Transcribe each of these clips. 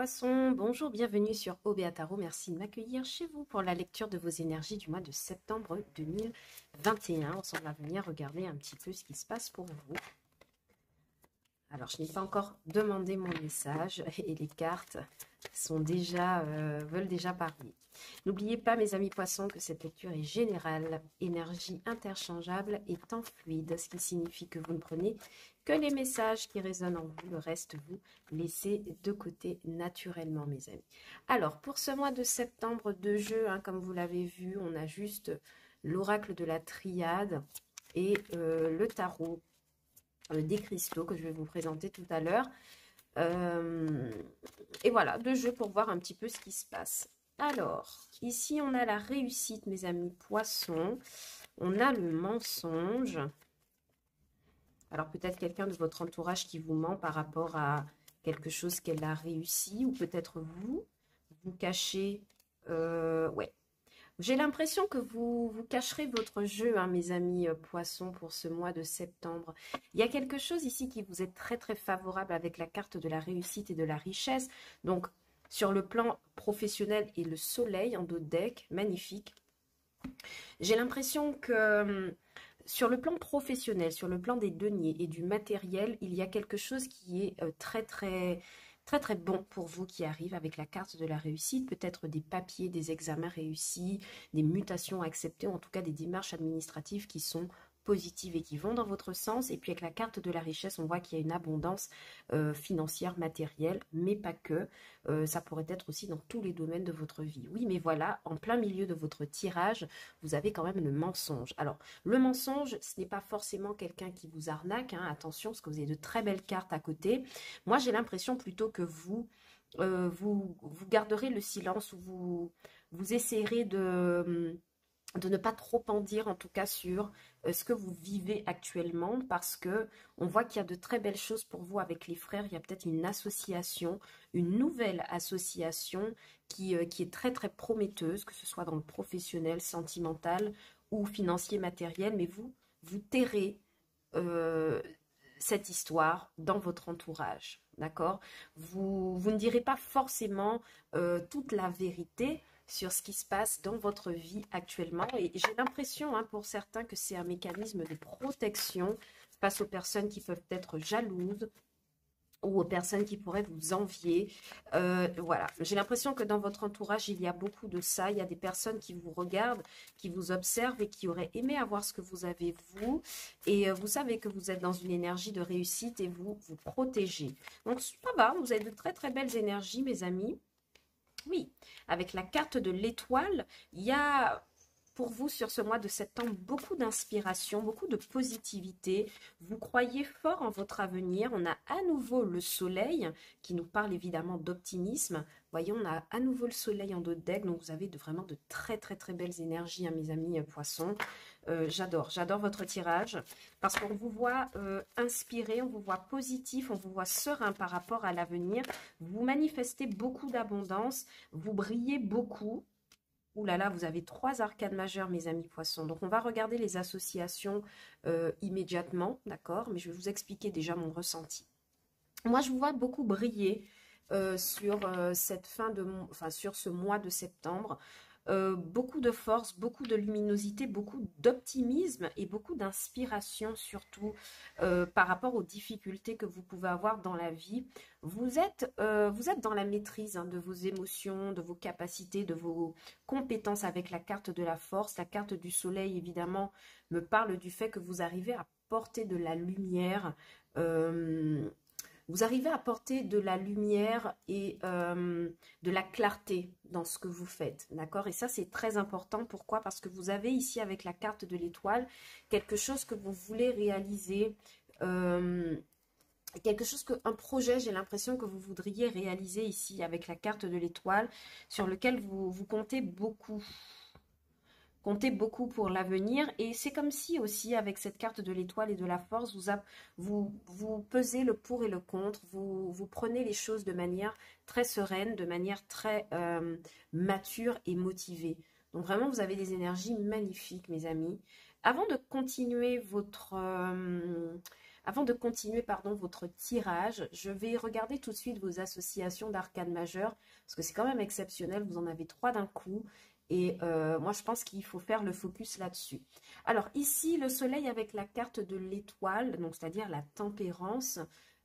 poissons, bonjour, bienvenue sur Obéa Tarot. Merci de m'accueillir chez vous pour la lecture de vos énergies du mois de septembre 2021. On va venir regarder un petit peu ce qui se passe pour vous. Alors, je n'ai pas encore demandé mon message et les cartes veulent déjà parler. N'oubliez pas, mes amis poissons, que cette lecture est générale, énergie interchangeable et temps fluide, ce qui signifie que vous ne prenez que les messages qui résonnent en vous, le reste vous laissez de côté naturellement, mes amis. Alors, pour ce mois de septembre de jeu, comme vous l'avez vu, on a juste l'oracle de la triade et le tarot des cristaux que je vais vous présenter tout à l'heure. Et voilà, deux jeux pour voir un petit peu ce qui se passe. Alors, ici, on a la réussite, mes amis poissons. On a le mensonge. Alors, peut-être quelqu'un de votre entourage qui vous ment par rapport à quelque chose qu'elle a réussi. Ou peut-être vous cachez... ouais. J'ai l'impression que vous cacherez votre jeu, mes amis poissons, pour ce mois de septembre. Il y a quelque chose ici qui vous est très très favorable avec la carte de la réussite et de la richesse. Donc, sur le plan professionnel et le soleil en dos de deck, magnifique. J'ai l'impression que sur le plan professionnel, sur le plan des deniers et du matériel, il y a quelque chose qui est très bon pour vous qui arrive avec la carte de la réussite, peut-être des papiers, des examens réussis, des mutations acceptées, en tout cas des démarches administratives qui sont positives et qui vont dans votre sens. Et puis avec la carte de la richesse, on voit qu'il y a une abondance financière, matérielle, mais pas que. Ça pourrait être aussi dans tous les domaines de votre vie. Oui, mais voilà, en plein milieu de votre tirage, vous avez quand même le mensonge. Alors, le mensonge, ce n'est pas forcément quelqu'un qui vous arnaque, attention, parce que vous avez de très belles cartes à côté. Moi, j'ai l'impression plutôt que vous garderez le silence ou vous essayerez de ne pas trop en dire, en tout cas sur ce que vous vivez actuellement, parce que on voit qu'il y a de très belles choses pour vous avec les frères. Il y a peut-être une association, une nouvelle association qui est très très prometteuse, que ce soit dans le professionnel, sentimental ou financier, matériel, mais vous tairez cette histoire dans votre entourage, d'accord? Vous ne direz pas forcément toute la vérité sur ce qui se passe dans votre vie actuellement. Et j'ai l'impression, pour certains, que c'est un mécanisme de protection face aux personnes qui peuvent être jalouses ou aux personnes qui pourraient vous envier. Voilà, j'ai l'impression que dans votre entourage, il y a beaucoup de ça. Il y a des personnes qui vous regardent, qui vous observent et qui auraient aimé avoir ce que vous avez, vous. Et vous savez que vous êtes dans une énergie de réussite et vous protégez. Donc, ça va, vous avez de très, très belles énergies, mes amis. Oui, avec la carte de l'étoile, il y a pour vous sur ce mois de septembre beaucoup d'inspiration, beaucoup de positivité. Vous croyez fort en votre avenir. On a à nouveau le soleil qui nous parle évidemment d'optimisme. Voyez, on a à nouveau le soleil en dos de deck, donc vous avez vraiment de très très très belles énergies, mes amis poissons. J'adore votre tirage parce qu'on vous voit inspiré, on vous voit positif, on vous voit serein par rapport à l'avenir. Vous manifestez beaucoup d'abondance, vous brillez beaucoup. Ouh là là, vous avez 3 arcanes majeures, mes amis poissons. Donc, on va regarder les associations immédiatement, d'accord? Mais je vais vous expliquer déjà mon ressenti. Moi, je vous vois beaucoup briller sur cette sur ce mois de septembre. Beaucoup de force, beaucoup de luminosité, beaucoup d'optimisme et beaucoup d'inspiration surtout par rapport aux difficultés que vous pouvez avoir dans la vie. Vous êtes dans la maîtrise de vos émotions, de vos capacités, de vos compétences avec la carte de la force. La carte du soleil, évidemment, me parle du fait que vous arrivez à porter de la lumière. Vous arrivez à porter de la lumière et de la clarté dans ce que vous faites, d'accord? Et ça, c'est très important. Pourquoi? Parce que vous avez ici, avec la carte de l'étoile, quelque chose que vous voulez réaliser, un projet, j'ai l'impression que vous voudriez réaliser ici, avec la carte de l'étoile, sur lequel vous comptez beaucoup. Comptez beaucoup pour l'avenir et c'est comme si aussi avec cette carte de l'étoile et de la force, vous pesez le pour et le contre, vous prenez les choses de manière très sereine, de manière très mature et motivée. Donc vraiment, vous avez des énergies magnifiques, mes amis. Avant de continuer Avant de continuer, pardon, votre tirage, je vais regarder tout de suite vos associations d'arcane majeure, parce que c'est quand même exceptionnel, vous en avez 3 d'un coup. Et moi, je pense qu'il faut faire le focus là-dessus. Alors, ici, le soleil avec la carte de l'étoile, donc c'est-à-dire la tempérance.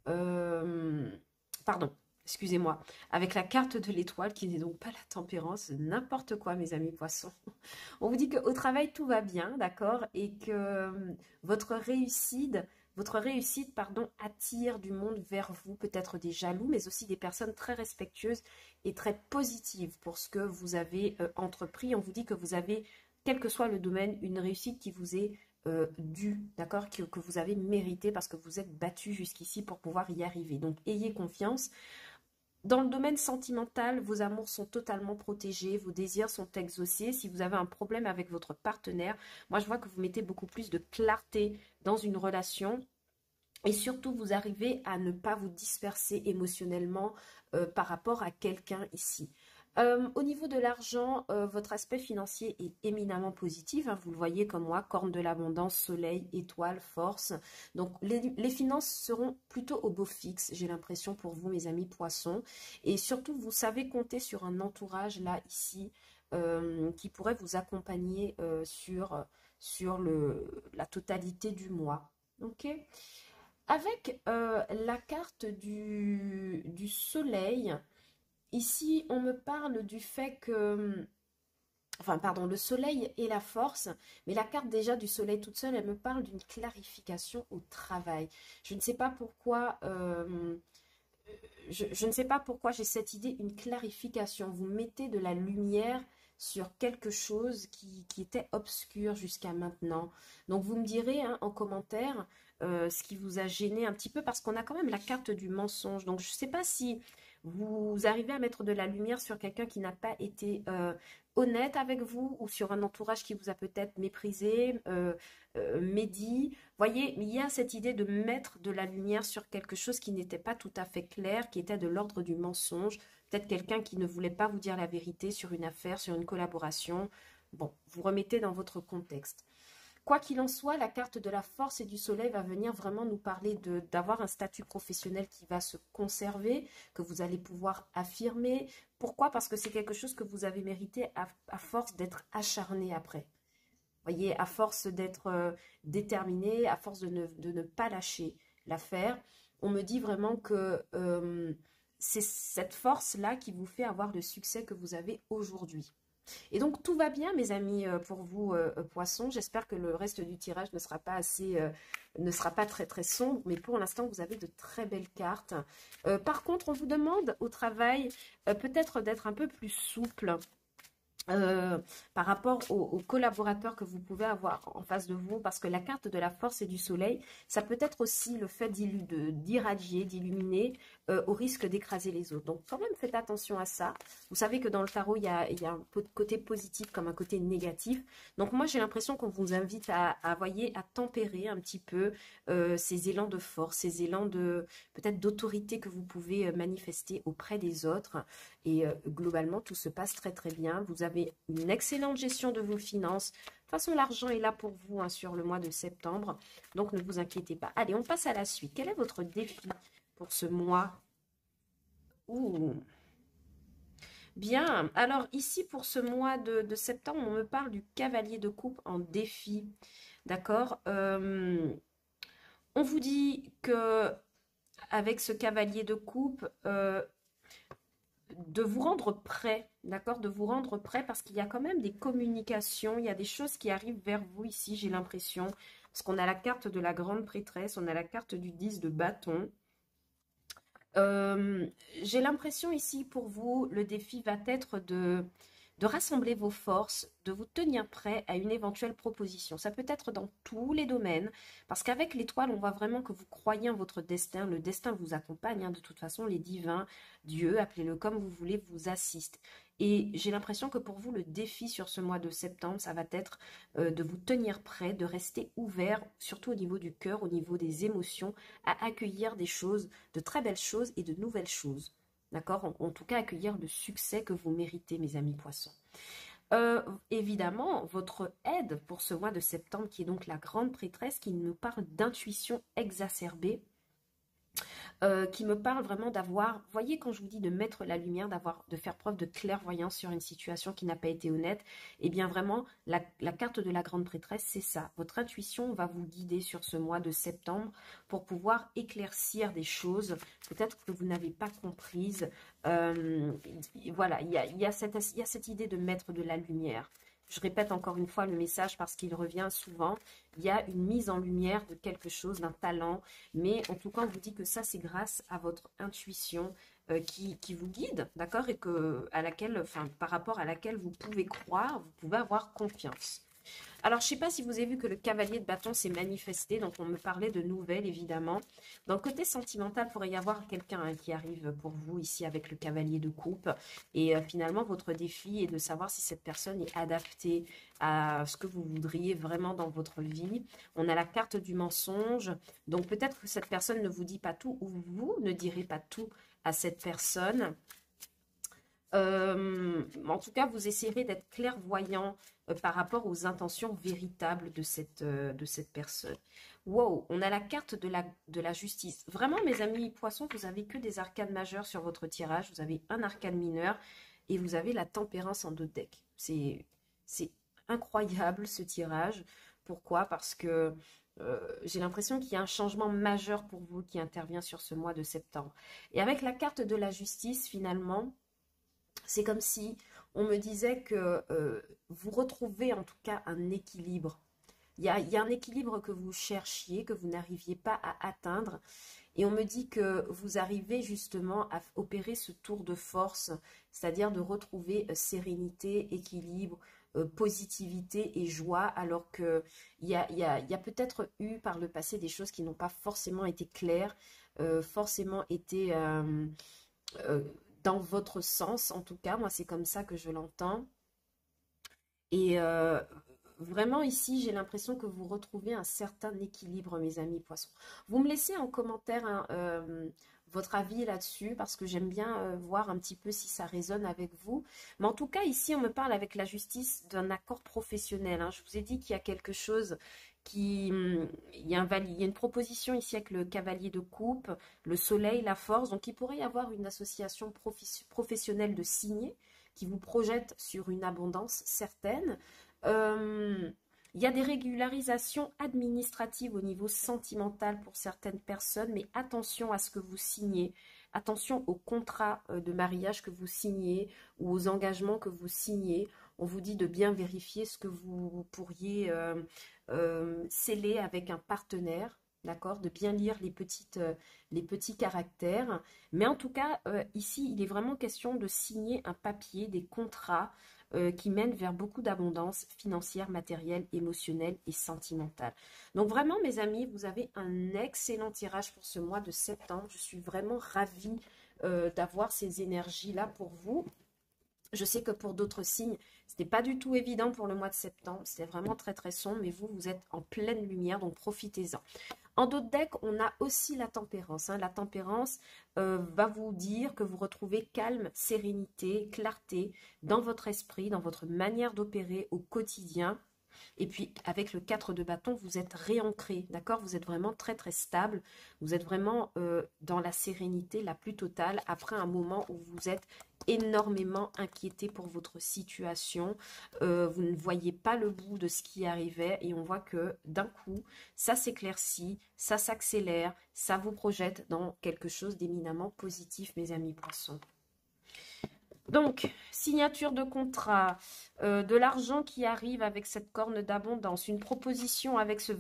Pardon, excusez-moi. Avec la carte de l'étoile, qui n'est donc pas la tempérance, n'importe quoi, mes amis poissons. On vous dit qu'au travail, tout va bien, d'accord? Et que votre réussite, pardon, attire du monde vers vous, peut-être des jaloux, mais aussi des personnes très respectueuses et très positives pour ce que vous avez entrepris. On vous dit que vous avez, quel que soit le domaine, une réussite qui vous est due, d'accord, que vous avez mérité parce que vous êtes battu jusqu'ici pour pouvoir y arriver. Donc, ayez confiance. Dans le domaine sentimental, vos amours sont totalement protégés, vos désirs sont exaucés. Si vous avez un problème avec votre partenaire, moi je vois que vous mettez beaucoup plus de clarté dans une relation. Et surtout, vous arrivez à ne pas vous disperser émotionnellement par rapport à quelqu'un ici. Au niveau de l'argent, votre aspect financier est éminemment positif. Hein, vous le voyez comme moi, corne de l'abondance, soleil, étoile, force. Donc, les finances seront plutôt au beau fixe, j'ai l'impression pour vous, mes amis poissons. Et surtout, vous savez compter sur un entourage, là, ici, qui pourrait vous accompagner sur la totalité du mois. Ok? Avec la carte du soleil, ici on me parle du fait que, enfin pardon, le soleil et la force, mais la carte déjà du soleil toute seule, elle me parle d'une clarification au travail. Je ne sais pas pourquoi, je ne sais pas pourquoi j'ai cette idée, une clarification. Vous mettez de la lumière sur quelque chose qui était obscur jusqu'à maintenant. Donc vous me direz hein, en commentaire ce qui vous a gêné un petit peu parce qu'on a quand même la carte du mensonge. Donc je ne sais pas si vous arrivez à mettre de la lumière sur quelqu'un qui n'a pas été honnête avec vous ou sur un entourage qui vous a peut-être méprisé, médit. Voyez, il y a cette idée de mettre de la lumière sur quelque chose qui n'était pas tout à fait clair, qui était de l'ordre du mensonge. Peut-être quelqu'un qui ne voulait pas vous dire la vérité sur une affaire, sur une collaboration. Bon, vous remettez dans votre contexte. Quoi qu'il en soit, la carte de la force et du soleil va venir vraiment nous parler d'avoir un statut professionnel qui va se conserver, que vous allez pouvoir affirmer. Pourquoi? Parce que c'est quelque chose que vous avez mérité à force d'être acharné après. Voyez, à force d'être déterminé, à force de ne pas lâcher l'affaire, on me dit vraiment que c'est cette force-là qui vous fait avoir le succès que vous avez aujourd'hui. Et donc tout va bien mes amis pour vous poissons. J'espère que le reste du tirage ne sera pas ne sera pas très très sombre, mais pour l'instant vous avez de très belles cartes. Par contre on vous demande au travail peut-être d'être un peu plus souple. Par rapport aux collaborateurs que vous pouvez avoir en face de vous, parce que la carte de la force et du soleil, ça peut être aussi le fait d'irradier, d'illuminer, au risque d'écraser les autres. Donc quand même faites attention à ça. Vous savez que dans le tarot, il y a un côté positif comme un côté négatif. Donc moi j'ai l'impression qu'on vous invite voyez, à tempérer un petit peu ces élans de force, ces élans peut-être d'autorité que vous pouvez manifester auprès des autres. Et globalement, tout se passe très très bien. Vous avez une excellente gestion de vos finances. De toute façon, l'argent est là pour vous hein, sur le mois de septembre. Donc, ne vous inquiétez pas. Allez, on passe à la suite. Quel est votre défi pour ce mois? Ouh. Bien. Alors, ici, pour ce mois de septembre, on me parle du cavalier de coupe en défi. D'accord. On vous dit que avec ce cavalier de coupe, de vous rendre prêt, d'accord, de vous rendre prêt parce qu'il y a quand même des communications, il y a des choses qui arrivent vers vous ici, j'ai l'impression, parce qu'on a la carte de la grande prêtresse, on a la carte du 10 de bâton. J'ai l'impression ici pour vous, le défi va être de rassembler vos forces, de vous tenir prêt à une éventuelle proposition. Ça peut être dans tous les domaines, parce qu'avec l'étoile, on voit vraiment que vous croyez en votre destin. Le destin vous accompagne, hein, de toute façon, les divins, Dieu, appelez-le comme vous voulez, vous assistent. Et j'ai l'impression que pour vous, le défi sur ce mois de septembre, ça va être de vous tenir prêt, de rester ouvert, surtout au niveau du cœur, au niveau des émotions, à accueillir des choses, de très belles choses et de nouvelles choses. D'accord? En tout cas, accueillir le succès que vous méritez, mes amis poissons. Évidemment, votre aide pour ce mois de septembre, qui est donc la grande prêtresse, qui nous parle d'intuition exacerbée, qui me parle vraiment d'avoir, voyez quand je vous dis de mettre la lumière, de faire preuve de clairvoyance sur une situation qui n'a pas été honnête, et bien vraiment la carte de la grande prêtresse, c'est ça. Votre intuition va vous guider sur ce mois de septembre pour pouvoir éclaircir des choses, peut-être que vous n'avez pas comprises. Voilà, il y a cette idée de mettre de la lumière. Je répète encore une fois le message parce qu'il revient souvent. Il y a une mise en lumière de quelque chose, d'un talent. Mais en tout cas, on vous dit que ça, c'est grâce à votre intuition qui vous guide, d'accord? Et par rapport à laquelle vous pouvez croire, vous pouvez avoir confiance. Alors, je ne sais pas si vous avez vu que le cavalier de bâton s'est manifesté, donc on me parlait de nouvelles, évidemment. Dans le côté sentimental, il pourrait y avoir quelqu'un qui arrive pour vous ici avec le cavalier de coupe. Et finalement, votre défi est de savoir si cette personne est adaptée à ce que vous voudriez vraiment dans votre vie. On a la carte du mensonge, donc peut-être que cette personne ne vous dit pas tout, ou vous ne direz pas tout à cette personne. En tout cas, vous essayerez d'être clairvoyant par rapport aux intentions véritables de cette personne. Wow, on a la carte de la justice. Vraiment, mes amis poissons, vous avez que des arcanes majeures sur votre tirage. Vous avez un arcane mineur et vous avez la tempérance en 2 decks. C'est incroyable ce tirage. Pourquoi? Parce que j'ai l'impression qu'il y a un changement majeur pour vous qui intervient sur ce mois de septembre. Et avec la carte de la justice, finalement, c'est comme si on me disait que vous retrouvez en tout cas un équilibre. Il y a un équilibre que vous cherchiez, que vous n'arriviez pas à atteindre. Et on me dit que vous arrivez justement à opérer ce tour de force, c'est-à-dire de retrouver sérénité, équilibre, positivité et joie, alors qu'il y a peut-être eu par le passé des choses qui n'ont pas forcément été claires, forcément été euh, dans votre sens, en tout cas, moi c'est comme ça que je l'entends. Et vraiment ici, j'ai l'impression que vous retrouvez un certain équilibre, mes amis poissons. Vous me laissez en commentaire hein, votre avis là-dessus, parce que j'aime bien voir un petit peu si ça résonne avec vous. Mais en tout cas, ici, on me parle avec la justice d'un accord professionnel, hein. Je vous ai dit qu'il y a quelque chose il y a une proposition ici avec le cavalier de coupe, le soleil, la force. Donc, il pourrait y avoir une association professionnelle de signés qui vous projette sur une abondance certaine. Il y a des régularisations administratives au niveau sentimental pour certaines personnes, mais attention à ce que vous signez. Attention aux contrats de mariage que vous signez ou aux engagements que vous signez. On vous dit de bien vérifier ce que vous pourriez sceller avec un partenaire, d'accord? De bien lire les petits caractères. Mais en tout cas, ici, il est vraiment question de signer un papier, des contrats qui mènent vers beaucoup d'abondance financière, matérielle, émotionnelle et sentimentale. Donc vraiment, mes amis, vous avez un excellent tirage pour ce mois de septembre. Je suis vraiment ravie d'avoir ces énergies-là pour vous. Je sais que pour d'autres signes, ce n'était pas du tout évident pour le mois de septembre. C'était vraiment très très sombre, mais vous, vous êtes en pleine lumière, donc profitez-en. En d'autres decks, on a aussi la tempérance, hein. La tempérance va vous dire que vous retrouvez calme, sérénité, clarté dans votre esprit, dans votre manière d'opérer au quotidien. Et puis, avec le 4 de bâton, vous êtes réancré, d'accord? Vous êtes vraiment très, très stable. Vous êtes vraiment dans la sérénité la plus totale après un moment où vous êtes énormément inquiété pour votre situation. Vous ne voyez pas le bout de ce qui arrivait et on voit que d'un coup, ça s'éclaircit, ça s'accélère, ça vous projette dans quelque chose d'éminemment positif, mes amis poissons. Donc, signature de contrat, de l'argent qui arrive avec cette corne d'abondance, une proposition avec ce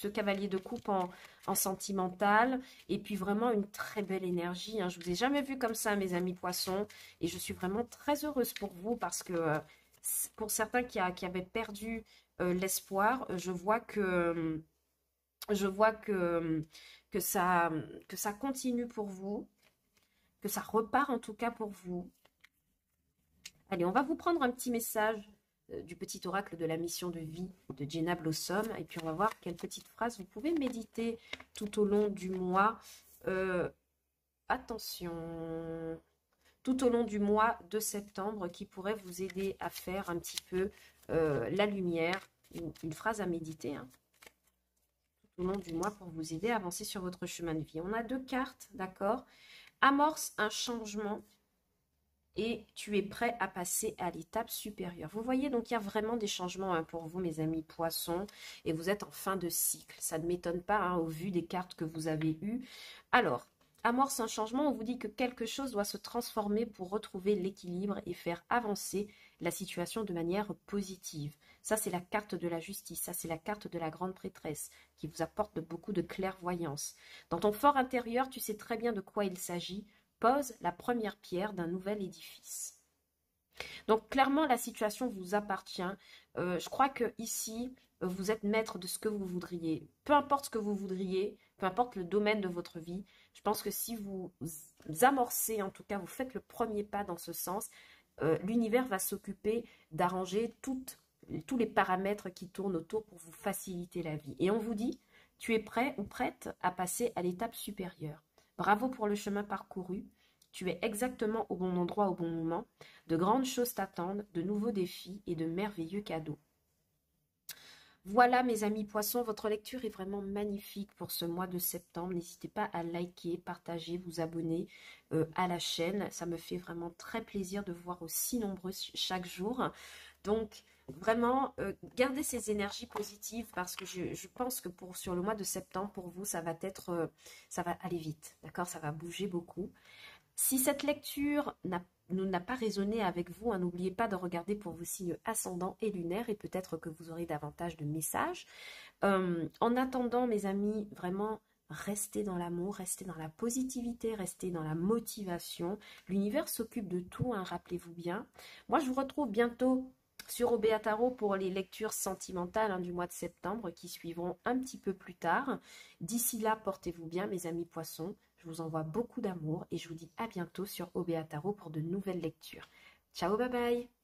cavalier de coupe en sentimental, et puis vraiment une très belle énergie, hein. Je ne vous ai jamais vu comme ça, mes amis poissons, et je suis vraiment très heureuse pour vous parce que pour certains qui avaient perdu l'espoir, je vois que ça continue pour vous, que ça repart en tout cas pour vous. Allez, on va vous prendre un petit message du petit oracle de la mission de vie de Jenna Blossom. Et puis, on va voir quelle petite phrase vous pouvez méditer tout au long du mois. Attention. tout au long du mois de septembre qui pourrait vous aider à faire un petit peu la lumière. Une phrase à méditer, hein, tout au long du mois pour vous aider à avancer sur votre chemin de vie. On a 2 cartes, d'accord? Amorce un changement et tu es prêt à passer à l'étape supérieure. Vous voyez, donc il y a vraiment des changements hein, pour vous, mes amis poissons, et vous êtes en fin de cycle. Ça ne m'étonne pas hein, au vu des cartes que vous avez eues. Alors, amorce un changement, on vous dit que quelque chose doit se transformer pour retrouver l'équilibre et faire avancer la situation de manière positive. Ça, c'est la carte de la justice, ça, c'est la carte de la grande prêtresse qui vous apporte beaucoup de clairvoyance. Dans ton fort intérieur, tu sais très bien de quoi il s'agit. Pose la première pierre d'un nouvel édifice. Donc clairement, la situation vous appartient. Je crois que ici, vous êtes maître de ce que vous voudriez. Peu importe ce que vous voudriez, peu importe le domaine de votre vie, je pense que si vous amorcez, en tout cas, vous faites le premier pas dans ce sens, l'univers va s'occuper d'arranger tous les paramètres qui tournent autour pour vous faciliter la vie. Et on vous dit, tu es prêt ou prête à passer à l'étape supérieure. Bravo pour le chemin parcouru. Tu es exactement au bon endroit au bon moment. De grandes choses t'attendent, de nouveaux défis et de merveilleux cadeaux. Voilà mes amis poissons, votre lecture est vraiment magnifique pour ce mois de septembre. N'hésitez pas à liker, partager, vous abonner à la chaîne. Ça me fait vraiment très plaisir de vous voir aussi nombreux chaque jour. Donc vraiment, gardez ces énergies positives parce que je pense que sur le mois de septembre, pour vous, ça va aller vite, d'accord? Ça va bouger beaucoup. Si cette lecture n'a pas résonné avec vous, hein, n'oubliez pas de regarder pour vos signes ascendants et lunaires et peut-être que vous aurez davantage de messages. En attendant, mes amis, vraiment, restez dans l'amour, restez dans la positivité, restez dans la motivation. L'univers s'occupe de tout, hein, rappelez-vous bien. Moi, je vous retrouve bientôt sur Obéa Tarot pour les lectures sentimentales hein, du mois de septembre qui suivront un petit peu plus tard. D'ici là, portez-vous bien, mes amis poissons. Je vous envoie beaucoup d'amour et je vous dis à bientôt sur Obéa Tarot pour de nouvelles lectures. Ciao, bye bye!